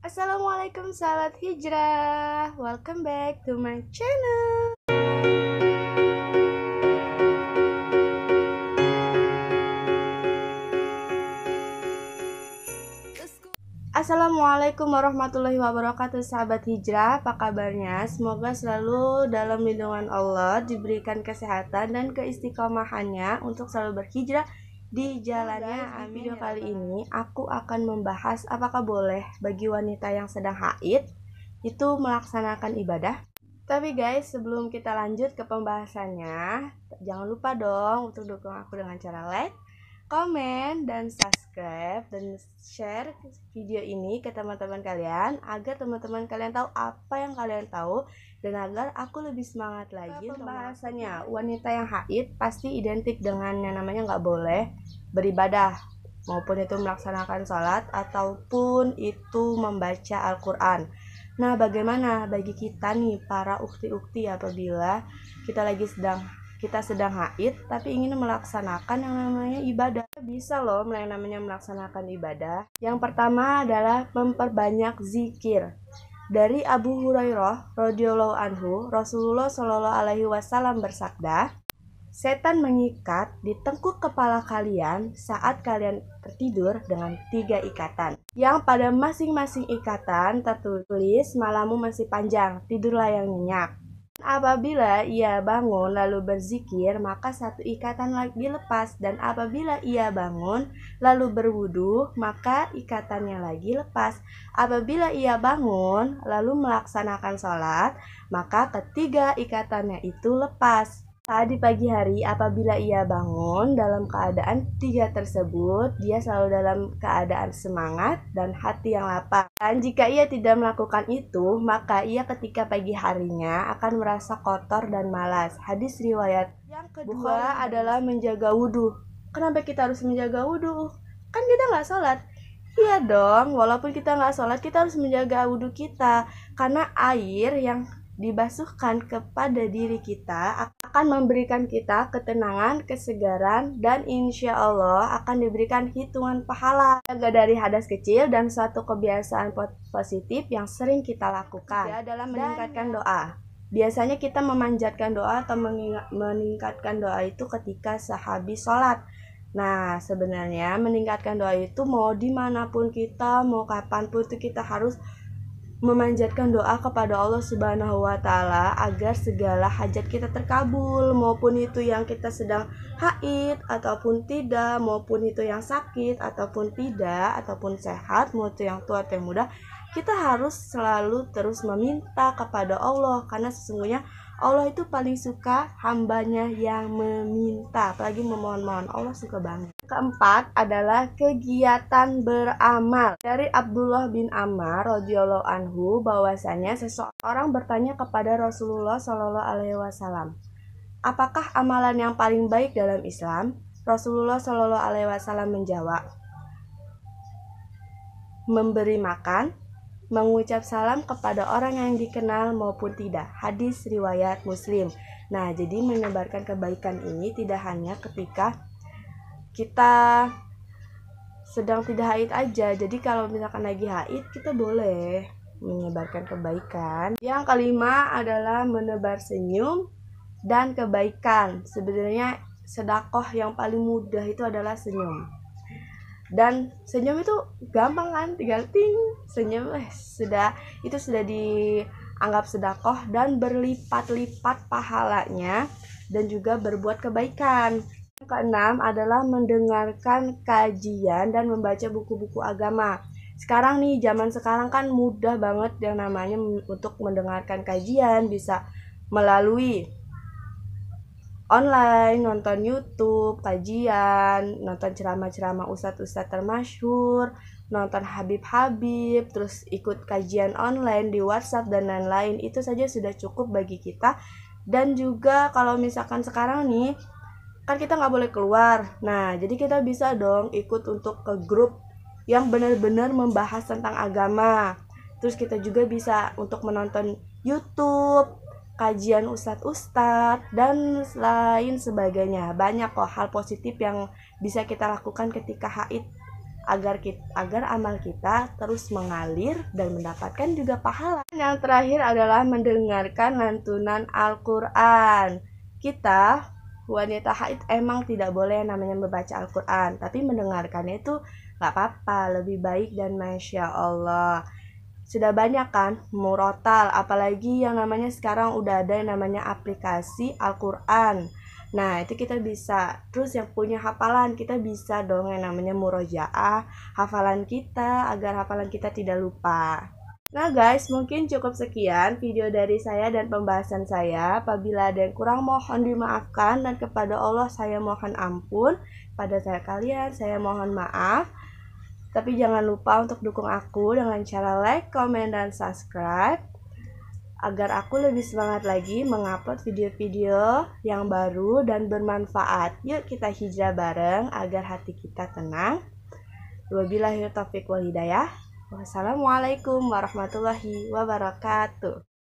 Assalamualaikum sahabat hijrah, welcome back to my channel. Assalamualaikum warahmatullahi wabarakatuh sahabat hijrah, apa kabarnya? Semoga selalu dalam lindungan Allah, diberikan kesehatan dan keistiqomahannya untuk selalu berhijrah di jalannya. Di video kali ini aku akan membahas apakah boleh bagi wanita yang sedang haid itu melaksanakan ibadah. Tapi guys, sebelum kita lanjut ke pembahasannya, jangan lupa dong untuk dukung aku dengan cara like, komen, dan subscribe, dan share video ini ke teman-teman kalian agar teman-teman kalian tahu apa yang kalian tahu dan agar aku lebih semangat lagi. Pembahasannya, wanita yang haid pasti identik dengan yang namanya nggak boleh beribadah, maupun itu melaksanakan sholat ataupun itu membaca Al-Quran. Nah, bagaimana bagi kita nih para ukti-ukti apabila kita sedang haid tapi ingin melaksanakan yang namanya ibadah? Bisa loh yang namanya melaksanakan ibadah. Yang pertama adalah memperbanyak zikir. Dari Abu Hurairah radhiyallahu anhu, Rasulullah shallallahu alaihi wasallam bersabda, setan mengikat di tengkuk kepala kalian saat kalian tertidur dengan 3 ikatan, yang pada masing-masing ikatan tertulis malammu masih panjang, tidurlah yang nyenyak. Apabila ia bangun lalu berzikir, maka 1 ikatan lagi lepas, dan apabila ia bangun lalu berwudu, maka ikatannya lagi lepas. Apabila ia bangun lalu melaksanakan sholat, maka ketiga ikatannya itu lepas. Saat di pagi hari, apabila ia bangun dalam keadaan 3 tersebut, dia selalu dalam keadaan semangat dan hati yang lapang. Dan jika ia tidak melakukan itu, maka ia ketika pagi harinya akan merasa kotor dan malas. Hadis riwayat. Yang kedua adalah menjaga wudhu. Kenapa kita harus menjaga wudhu? Kan kita nggak sholat. Iya dong, walaupun kita nggak sholat, kita harus menjaga wudhu kita. Karena air yang dibasuhkan kepada diri kita akan memberikan kita ketenangan, kesegaran, dan insya Allah akan diberikan hitungan pahala. Jaga dari hadas kecil dan suatu kebiasaan positif yang sering kita lakukan adalah meningkatkan doa. Biasanya kita memanjatkan doa atau meningkatkan doa itu ketika sehabis sholat. Nah, sebenarnya meningkatkan doa itu mau dimanapun kita, mau kapanpun itu kita harus memanjatkan doa kepada Allah Subhanahu wa Ta'ala agar segala hajat kita terkabul, maupun itu yang kita sedang haid ataupun tidak, maupun itu yang sakit ataupun tidak, ataupun sehat, mau itu yang tua atau yang muda. Kita harus selalu terus meminta kepada Allah, karena sesungguhnya Allah itu paling suka hambanya yang meminta, apalagi memohon-mohon. Allah suka banget. Keempat adalah kegiatan beramal. Dari Abdullah bin Ammar radhiyallahu anhu bahwasanya seseorang bertanya kepada Rasulullah shallallahu alaihi wasallam, apakah amalan yang paling baik dalam Islam? Rasulullah shallallahu alaihi wasallam menjawab, memberi makan, mengucap salam kepada orang yang dikenal maupun tidak. Hadis riwayat Muslim. Nah, jadi menebarkan kebaikan ini tidak hanya ketika kita sedang tidak haid aja. Jadi kalau misalkan lagi haid, kita boleh menyebarkan kebaikan. Yang kelima adalah menebar senyum dan kebaikan. Sebenarnya sedekah yang paling mudah itu adalah senyum. Dan senyum itu gampang kan, tinggal ting, senyum sudah dianggap sedekah dan berlipat-lipat pahalanya dan juga berbuat kebaikan. Yang keenam adalah mendengarkan kajian dan membaca buku-buku agama. Sekarang nih, zaman sekarang kan mudah banget yang namanya untuk mendengarkan kajian, bisa melalui online, nonton YouTube, kajian, nonton ceramah-ceramah ustadz-ustadz termasyhur, nonton Habib-Habib, terus ikut kajian online di WhatsApp dan lain-lain. Itu saja sudah cukup bagi kita. Dan juga kalau misalkan sekarang nih, kan kita nggak boleh keluar. Nah, jadi kita bisa dong ikut untuk ke grup yang benar-benar membahas tentang agama. Terus kita juga bisa untuk menonton YouTube, kajian ustadz-ustadz, dan lain sebagainya. Banyak kok hal positif yang bisa kita lakukan ketika haid agar amal kita terus mengalir dan mendapatkan juga pahala. Yang terakhir adalah mendengarkan lantunan Al-Quran. Kita wanita haid emang tidak boleh namanya membaca Al-Quran, tapi mendengarkannya itu gak apa-apa, lebih baik. Dan Masya Allah, sudah banyak kan murotal, apalagi yang namanya sekarang udah ada yang namanya aplikasi Al-Quran. Nah, itu kita bisa, terus yang punya hafalan, kita bisa dong yang namanya murojaah hafalan kita, agar hafalan kita tidak lupa. Nah guys, mungkin cukup sekian video dari saya dan pembahasan saya. Apabila ada yang kurang, mohon dimaafkan, dan kepada Allah saya mohon ampun. Pada kalian saya mohon maaf. Tapi jangan lupa untuk dukung aku dengan cara like, comment, dan subscribe, agar aku lebih semangat lagi mengupload video-video yang baru dan bermanfaat. Yuk kita hijrah bareng agar hati kita tenang. Wabillahi taufiq wal hidayah. Wassalamualaikum warahmatullahi wabarakatuh.